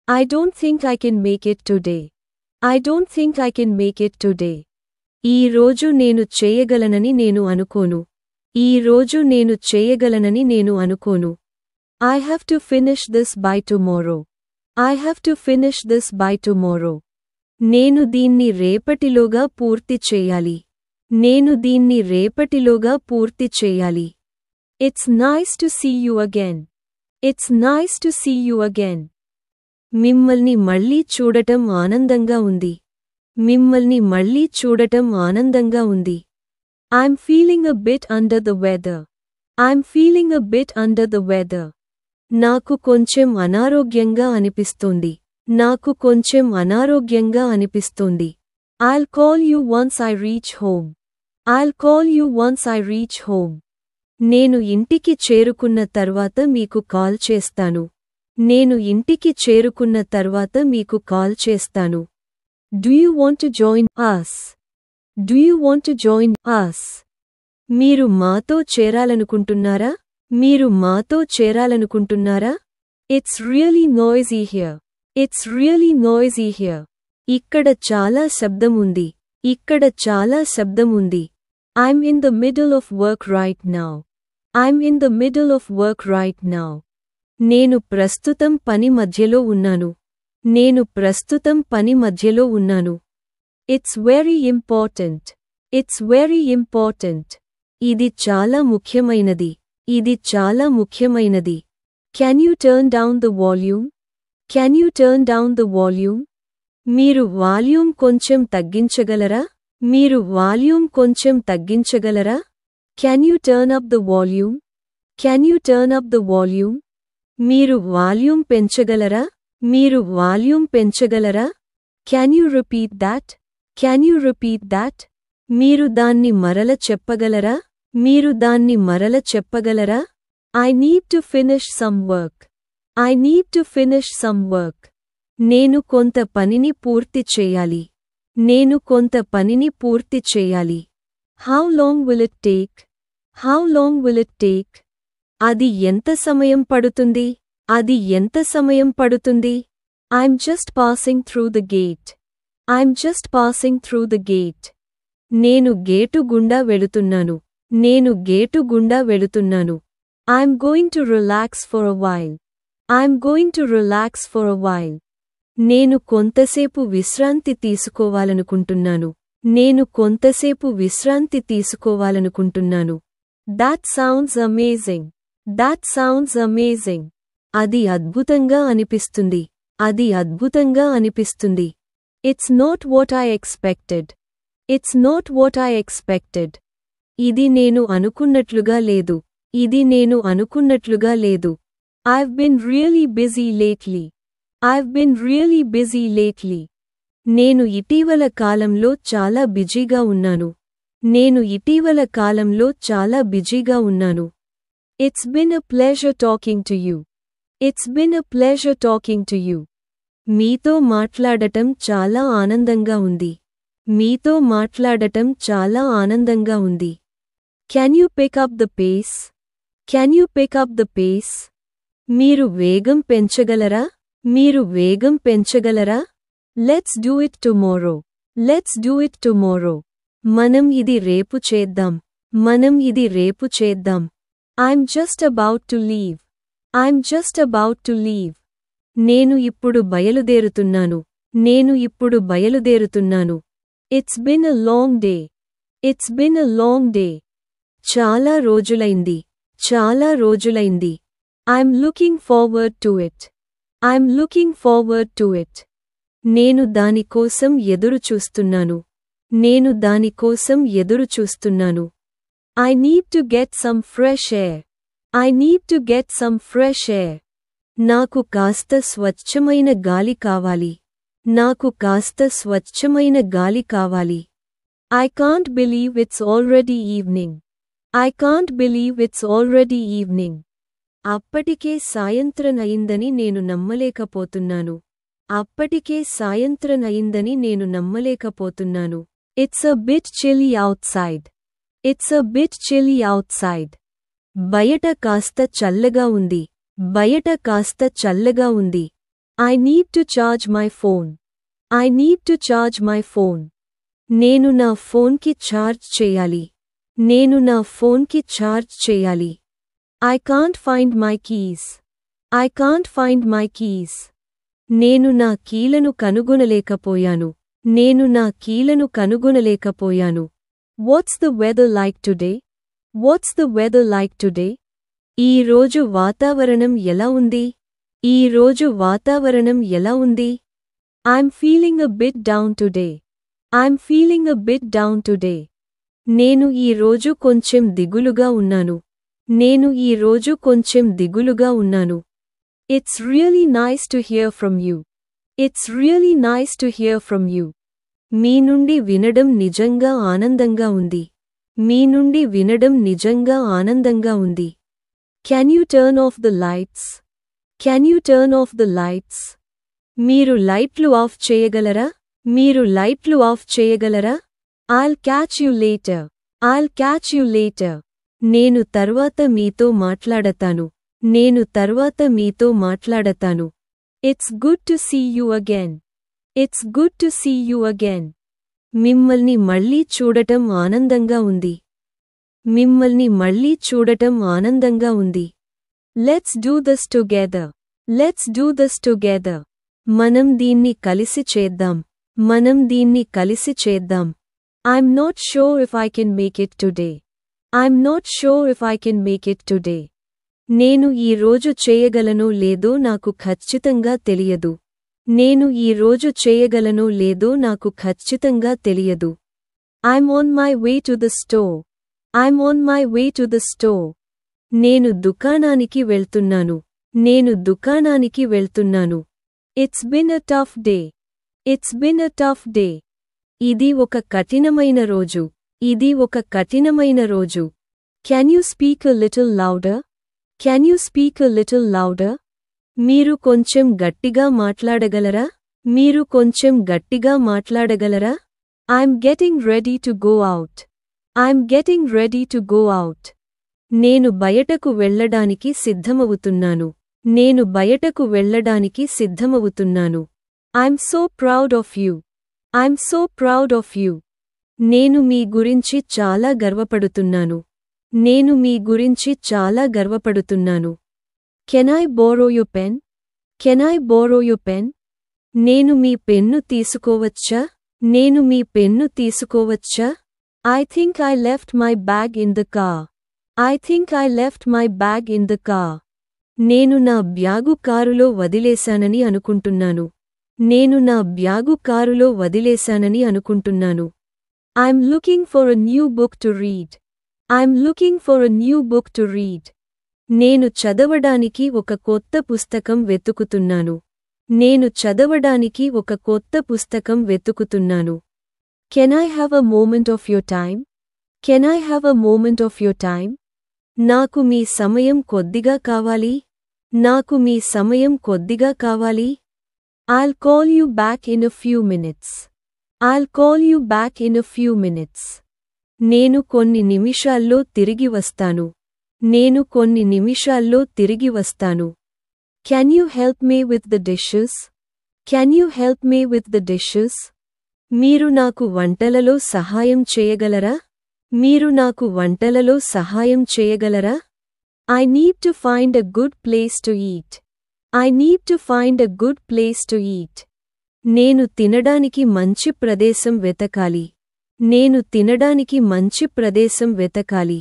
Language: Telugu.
I don't think I can make it today. I don't think I can make it today. ఈ రోజు నేను చేయగలనని నేను అనుకోను. ఈ రోజు నేను చేయగలనని నేను అనుకోను. I have to finish this by tomorrow. I have to finish this by tomorrow. నేను దీన్ని రేపటిలోగా పూర్తి చేయాలి. నేను దీన్ని రేపటిలోగా పూర్తి చేయాలి. It's nice to see you again. It's nice to see you again. మిమ్మల్ని మళ్ళీ చూడటం ఆనందంగా ఉంది. మిమ్మల్ని మళ్ళీ చూడటం ఆనందంగా ఉంది. I'm feeling a bit under the weather. I'm feeling a bit under the weather. నాకు కొంచెం అనారోగ్యంగా అనిపిస్తోంది. నాకు కొంచెం అనారోగ్యంగా అనిపిస్తోంది. I'll call you once I reach home. I'll call you once I reach home. నేను ఇంటికి చేరుకున్న తర్వాత మీకు కాల్ చేస్తాను. నేను ఇంటికి చేరుకున్న తర్వాత మీకు కాల్ చేస్తాను. Do you want to join us? Do you want to join us? మీరు మాతో చేరాలనుకుంటున్నారా? మీరు మాతో చేరాలనుకుంటున్నారా? It's really noisy here. It's really noisy here. ఇక్కడ చాలా శబ్దం ఉంది. ఇక్కడ చాలా శబ్దం ఉంది. I'm in the middle of work right now. I'm in the middle of work right now. నేను ప్రస్తుతం పని మధ్యలో ఉన్నాను. నేను ప్రస్తుతం పని మధ్యలో ఉన్నాను. It's very important. It's very important. ఇది చాలా ముఖ్యమైనది. ఇది చాలా ముఖ్యమైనది. Can you turn down the volume? Can you turn down the volume? మీరు వాల్యూమ్ కొంచెం తగ్గించగలరా? మీరు వాల్యూమ్ కొంచెం తగ్గించగలరా? Can you turn up the volume? Can you turn up the volume? మీరు వాల్యూమ్ పెంచగలరా? మీరు volume పెంచగలరా? Can you repeat that? Can you repeat that? మీరు దాన్ని మరల చెప్పగలరా? మీరు దాన్ని మరల చెప్పగలరా? I need to finish some work. I need to finish some work. నేను కొంత పనిని పూర్తి చేయాలి. నేను కొంత పనిని పూర్తి చేయాలి. How long will it take? How long will it take? అది ఎంత సమయం పడుతుంది? అది ఎంత సమయం పడుతుంది? I'm just passing through the gate. I'm just passing through the gate. నేను గేటు గుండా వెళుతున్నాను. నేను గేటు గుండా వెళుతున్నాను. I'm going to relax for a while. I'm going to relax for a while. నేను కొంతసేపు విశ్రాంతి తీసుకోవాలనుకుంటున్నాను. నేను కొంతసేపు విశ్రాంతి తీసుకోవాలనుకుంటున్నాను. That sounds amazing. That sounds amazing. అది అద్భుతంగా అనిపిస్తుంది. అది అద్భుతంగా అనిపిస్తుంది. It's not what I expected. It's not what I expected. ఇది నేను అనుకున్నట్లుగా లేదు. ఇది నేను అనుకున్నట్లుగా లేదు. I've been really busy lately. I've been really busy lately. నేను ఇటీవల కాలంలో చాలా బిజీగా ఉన్నాను. నేను ఇటీవల కాలంలో చాలా బిజీగా ఉన్నాను. It's been a pleasure talking to you. It's been a pleasure talking to you. మీతో మాట్లాడటం చాలా ఆనందంగా ఉంది. మీతో మాట్లాడటం చాలా ఆనందంగా ఉంది. Can you pick up the pace? Can you pick up the pace? మీరు వేగం పెంచగలరా? మీరు వేగం పెంచగలరా? Let's do it tomorrow. Let's do it tomorrow. మనం ఇది రేపు చేద్దాం. మనం ఇది రేపు చేద్దాం. I'm just about to leave. I'm just about to leave. నేను ఇప్పుడు బయలుదేరుతున్నాను. నేను ఇప్పుడు బయలుదేరుతున్నాను. It's been a long day. It's been a long day. చాలా రోజులైంది. చాలా రోజులైంది. I'm looking forward to it. I'm looking forward to it. నేను దాని కోసం ఎదురు చూస్తున్నాను. నేను దాని కోసం ఎదురు చూస్తున్నాను. I need to get some fresh air. I need to get some fresh air. నాకు కాస్త స్వచ్ఛమైన గాలి కావాలి. నాకు కాస్త స్వచ్ఛమైన గాలి కావాలి. I can't believe it's already evening. I can't believe it's already evening. అప్పటికే సాయంత్రం అయిందని నేను నమ్మలేకపోతున్నాను. అప్పటికే సాయంత్రం అయిందని నేను నమ్మలేకపోతున్నాను. It's a bit chilly outside. It's a bit chilly outside. బయట కాస్త చల్లగా ఉంది. బయట కాస్త చల్లగా ఉంది. I need to charge my phone. I need to charge my phone. నేను నా ఫోన్కి ఛార్జ్ చేయాలి. నేను నా ఫోన్కి ఛార్జ్ చేయాలి. I can't find my keys. I can't find my keys. నేను నా కీలను కనుగొనలేకపోయాను. నేను నా కీలను కనుగొనలేకపోయాను. What's the weather like today? What's the weather like today? ఈ రోజు వాతావరణం ఎలా ఉంది? ఈ రోజు వాతావరణం ఎలా ఉంది? I'm feeling a bit down today. I'm feeling a bit down today. నేను ఈ రోజు కొంచెం దిగులుగా ఉన్నాను. నేను ఈ రోజు కొంచెం దిగులుగా ఉన్నాను. It's really nice to hear from you. It's really nice to hear from you. మీ నుండి వినడం నిజంగా ఆనందంగా ఉంది. మీ నుండి వినడం నిజంగా ఆనందంగా ఉంది. Can you turn off the lights? Can you turn off the lights? మీరు లైట్లు ఆఫ్ చేయగలరా? మీరు లైట్లు ఆఫ్ చేయగలరా? I'll catch you later. I'll catch you later. నేను తర్వాత మీతో మాట్లాడతాను. నేను తర్వాత మీతో మాట్లాడతాను. It's good to see you again. It's good to see you again. మిమ్మల్ని మళ్ళీ చూడటం ఆనందంగా ఉంది. మిమ్మల్ని మళ్ళీ చూడటం ఆనందంగా ఉంది. Let's do this together. Let's do this together. మనం దీన్ని కలిసి చేద్దాం. మనం దీన్ని కలిసి చేద్దాం. I'm not sure if I can make it today. I'm not sure if I can make it today. నేను ఈ రోజు చేయగలనో లేదో నాకు ఖచ్చితంగా తెలియదు. నేను ఈ రోజు చేయగలనో లేదో నాకు ఖచ్చితంగా తెలియదు. I'm on my way to the store. I'm on my way to the store. నేను దుకాణానికి వెళ్తున్నాను. నేను దుకాణానికి వెళ్తున్నాను. It's been a tough day. It's been a tough day. ఇది ఒక కఠినమైన రోజు. ఇది ఒక కఠినమైన రోజు. Can you speak a little louder? Can you speak a little louder? మీరు కొంచెం గట్టిగా మాట్లాడగలరా? మీరు కొంచెం గట్టిగా మాట్లాడగలరా? I'm getting ready to go out. I'm getting ready to go out. నేను బయటకు వెళ్ళడానికి సిద్ధమవుతున్నాను. నేను బయటకు వెళ్ళడానికి సిద్ధమవుతున్నాను. I'm so proud of you. I'm so proud of you. నేను మీ గురించి చాలా గర్వపడుతున్నాను. నేను మీ గురించి చాలా గర్వపడుతున్నాను. Can I borrow your pen? Can I borrow your pen? నేను మీ పెన్ను తీసుకోవచ్చా? నేను మీ పెన్ను తీసుకోవచ్చా? I think I left my bag in the car. I think I left my bag in the car. నేను నా బ్యాగు కారులో వదిలేశానని అనుకుంటున్నాను. నేను నా బ్యాగు కారులో వదిలేశానని అనుకుంటున్నాను. I'm looking for a new book to read. I'm looking for a new book to read. నేను చదవడానికి ఒక కొత్త పుస్తకం వెతుకుతున్నాను. నేను చదవడానికి ఒక కొత్త పుస్తకం వెతుకుతున్నాను. Can I have a moment of your time? Can I have a moment of your time? నాకు మీ సమయం కొద్దిగా కావాలి. నాకు మీ సమయం కొద్దిగా కావాలి. I'll call you back in a few minutes. I'll call you back in a few minutes. నేను కొన్ని నిమిషాల్లో తిరిగి వస్తాను. నేను కొన్ని నిమిషాల్లో తిరిగి వస్తాను. Can you help me with the dishes? Can you help me with the dishes? మీరు నాకు వంటలలో సహాయం చేయగలరా? మీరు నాకు వంటలలో సహాయం చేయగలరా? I need to find a good place to eat. I need to find a good place to eat. నేను తినడానికి మంచి ప్రదేశం వెతకాలి. నేను తినడానికి మంచి ప్రదేశం వెతకాలి.